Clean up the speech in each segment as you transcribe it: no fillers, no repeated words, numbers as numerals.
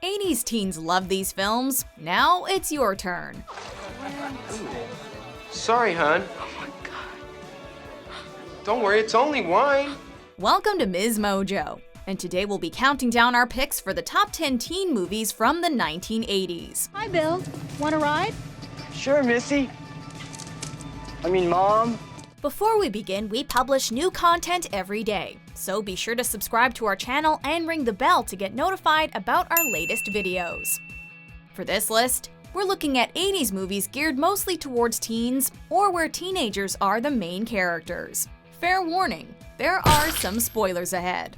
80s teens love these films. Now it's your turn. Sorry, hon. Oh my God. Don't worry, it's only wine. Welcome to MsMojo, and today we'll be counting down our picks for the top 10 teen movies from the 1980s. Hi, Bill. Want a ride? Sure, Missy. Mom. Before we begin, we publish new content every day, so be sure to subscribe to our channel and ring the bell to get notified about our latest videos. For this list, we're looking at 80s movies geared mostly towards teens or where teenagers are the main characters. Fair warning, there are some spoilers ahead.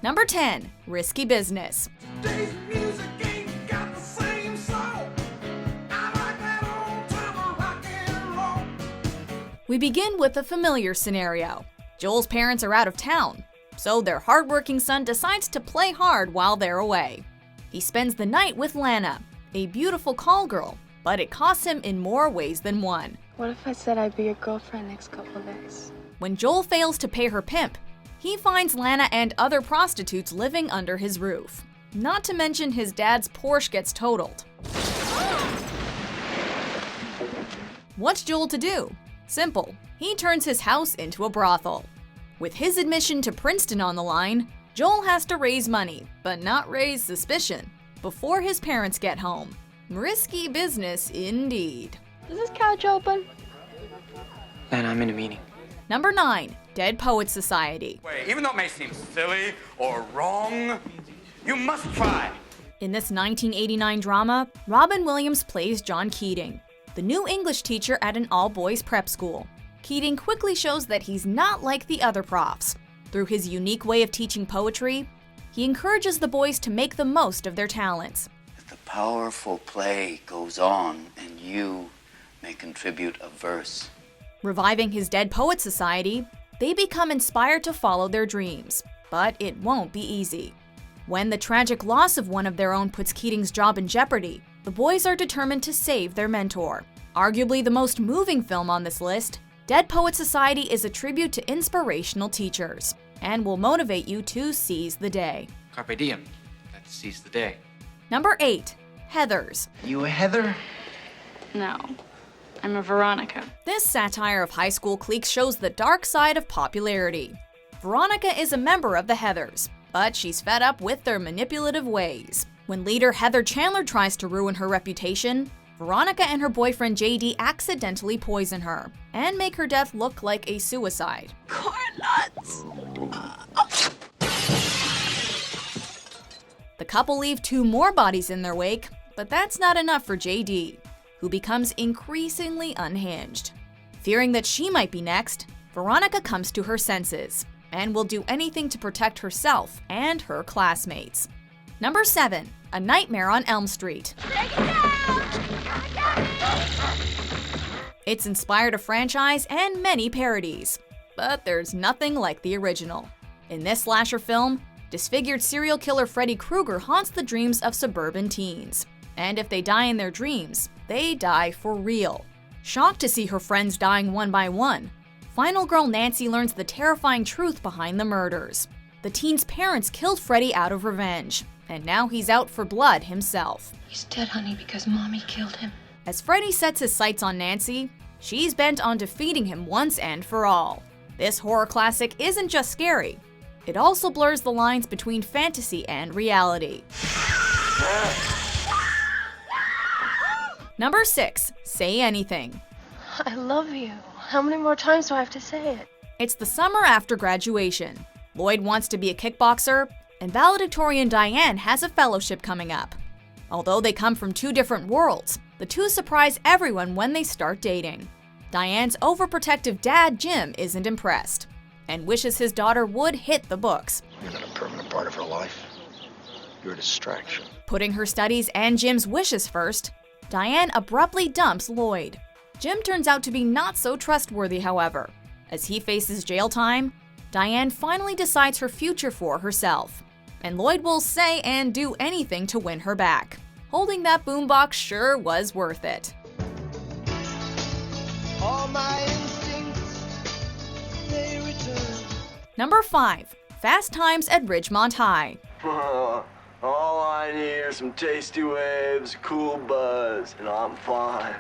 Number 10, Risky Business. We begin with a familiar scenario. Joel's parents are out of town, so their hardworking son decides to play hard while they're away. He spends the night with Lana, a beautiful call girl, but it costs him in more ways than one. What if I said I'd be your girlfriend next couple of days? When Joel fails to pay her pimp, he finds Lana and other prostitutes living under his roof. Not to mention his dad's Porsche gets totaled. What's Joel to do? Simple. He turns his house into a brothel. With his admission to Princeton on the line, Joel has to raise money, but not raise suspicion, before his parents get home. Risky business indeed. Is this couch open? Lana, I'm in a meeting. Number 9, Dead Poets Society. Even though it may seem silly or wrong, you must try. In this 1989 drama, Robin Williams plays John Keating, the new English teacher at an all-boys prep school. Keating quickly shows that he's not like the other profs. Through his unique way of teaching poetry, he encourages the boys to make the most of their talents. The powerful play goes on, and you may contribute a verse. Reviving his Dead Poets Society, they become inspired to follow their dreams, but it won't be easy. When the tragic loss of one of their own puts Keating's job in jeopardy, the boys are determined to save their mentor. Arguably the most moving film on this list, Dead Poets Society is a tribute to inspirational teachers and will motivate you to seize the day. Carpe diem. Let's seize the day. Number 8, Heathers. You a Heather? No. I'm a Veronica. This satire of high school cliques shows the dark side of popularity. Veronica is a member of the Heathers, but she's fed up with their manipulative ways. When leader Heather Chandler tries to ruin her reputation, Veronica and her boyfriend JD accidentally poison her and make her death look like a suicide. Corn nuts! The couple leave 2 more bodies in their wake, but that's not enough for JD, who becomes increasingly unhinged. Fearing that she might be next, Veronica comes to her senses and will do anything to protect herself and her classmates. Number 7, A Nightmare on Elm Street. It's inspired a franchise and many parodies, but there's nothing like the original. In this slasher film, disfigured serial killer Freddy Krueger haunts the dreams of suburban teens. And if they die in their dreams, they die for real. Shocked to see her friends dying one by one, final girl Nancy learns the terrifying truth behind the murders. The teen's parents killed Freddy out of revenge, and now he's out for blood himself. He's dead, honey, because Mommy killed him. As Freddy sets his sights on Nancy, she's bent on defeating him once and for all. This horror classic isn't just scary, it also blurs the lines between fantasy and reality. Number 6, Say Anything. I love you. How many more times do I have to say it? It's the summer after graduation. Lloyd wants to be a kickboxer, and valedictorian Diane has a fellowship coming up. Although they come from 2 different worlds, the 2 surprise everyone when they start dating. Diane's overprotective dad, Jim, isn't impressed, and wishes his daughter would hit the books. You're not a permanent part of her life. You're a distraction. Putting her studies and Jim's wishes first, Diane abruptly dumps Lloyd. Jim turns out to be not so trustworthy, however. As he faces jail time, Diane finally decides her future for herself, and Lloyd will say and do anything to win her back. Holding that boombox sure was worth it. All my instincts, Number 5. Fast Times at Ridgemont High. All I need are some tasty waves, cool buzz, and I'm fine.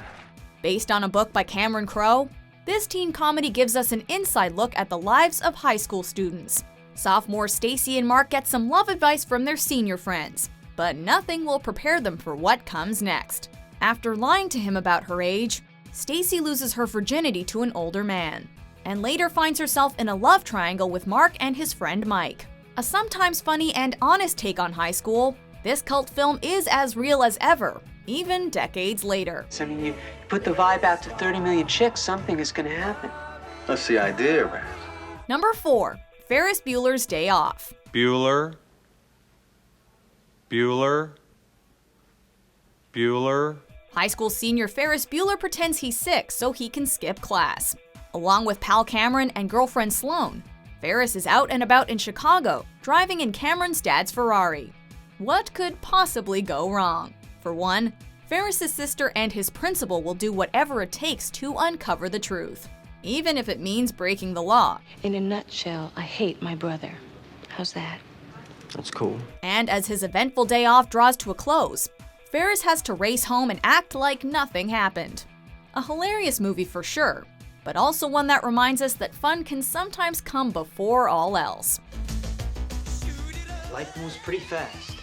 Based on a book by Cameron Crowe, this teen comedy gives us an inside look at the lives of high school students. Sophomores Stacy and Mark get some love advice from their senior friends, but nothing will prepare them for what comes next. After lying to him about her age, Stacy loses her virginity to an older man, and later finds herself in a love triangle with Mark and his friend Mike. A sometimes funny and honest take on high school, this cult film is as real as ever, even decades later. I mean, you put the vibe out to 30 million chicks, something is gonna happen. That's the idea, man. Number 4. Ferris Bueller's Day Off. Bueller. High school senior Ferris Bueller pretends he's sick so he can skip class. Along with pal Cameron and girlfriend Sloane, Ferris is out and about in Chicago, driving in Cameron's dad's Ferrari. What could possibly go wrong? For one, Ferris's sister and his principal will do whatever it takes to uncover the truth, even if it means breaking the law. In a nutshell, I hate my brother. How's that? That's cool. And as his eventful day off draws to a close, Ferris has to race home and act like nothing happened. A hilarious movie for sure, but also one that reminds us that fun can sometimes come before all else. Life moves pretty fast.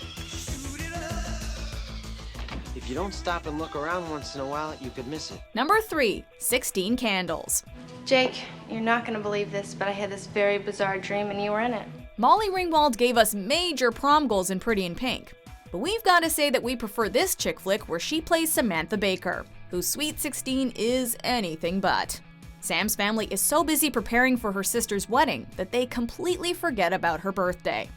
If you don't stop and look around once in a while, you could miss it. Number 3. 16 Candles. Jake, you're not gonna believe this, but I had this very bizarre dream and you were in it. Molly Ringwald gave us major prom goals in Pretty in Pink, but we've got to say that we prefer this chick flick where she plays Samantha Baker, whose Sweet 16 is anything but. Sam's family is so busy preparing for her sister's wedding that they completely forget about her birthday.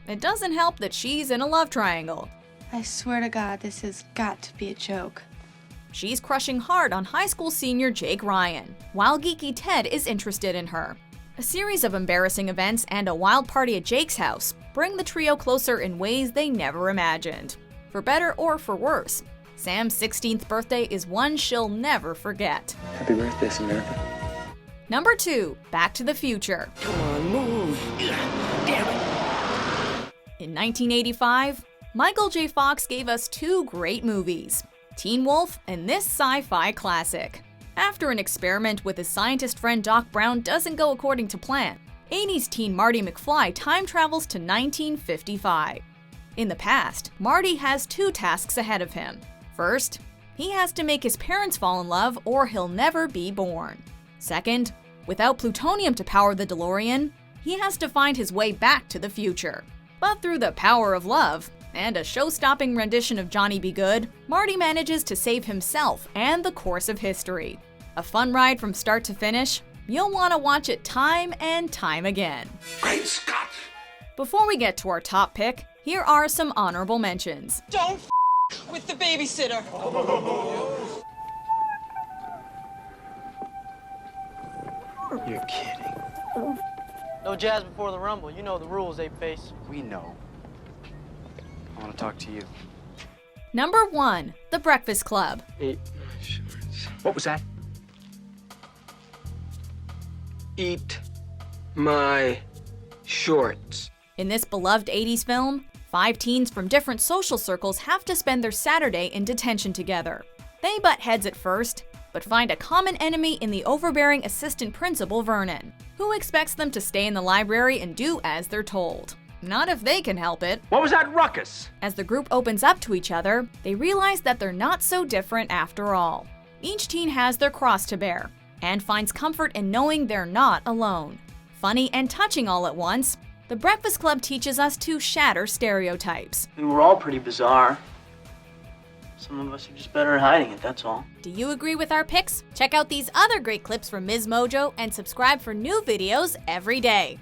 It doesn't help that she's in a love triangle. I swear to God, this has got to be a joke. She's crushing hard on high school senior Jake Ryan, while geeky Ted is interested in her. A series of embarrassing events and a wild party at Jake's house bring the trio closer in ways they never imagined. For better or for worse, Sam's 16th birthday is one she'll never forget. Happy birthday, Samantha. Number 2. Back to the Future. Come on, move. Damn it. In 1985, Michael J. Fox gave us 2 great movies, Teen Wolf and this sci-fi classic. After an experiment with his scientist friend Doc Brown doesn't go according to plan, 80s teen Marty McFly time travels to 1955. In the past, Marty has 2 tasks ahead of him. First, he has to make his parents fall in love or he'll never be born. Second, without plutonium to power the DeLorean, he has to find his way back to the future. But through the power of love and a show-stopping rendition of Johnny Be Good, Marty manages to save himself and the course of history. A fun ride from start to finish. You'll want to watch it time and time again. Great Scott! Before we get to our top pick, here are some honorable mentions. Don't with the babysitter. You're kidding. No jazz before the rumble. You know the rules, Ape-Face. We know. I want to talk to you. Number 1. The Breakfast Club. Eat my shorts. What was that? Eat my shorts. In this beloved 80s film, 5 teens from different social circles have to spend their Saturday in detention together. They butt heads at first, but find a common enemy in the overbearing assistant principal Vernon, who expects them to stay in the library and do as they're told. Not if they can help it. What was that ruckus? As the group opens up to each other, they realize that they're not so different after all. Each teen has their cross to bear, and finds comfort in knowing they're not alone. Funny and touching all at once, The Breakfast Club teaches us to shatter stereotypes. We were all pretty bizarre. Some of us are just better at hiding it, that's all. Do you agree with our picks? Check out these other great clips from MsMojo and subscribe for new videos every day.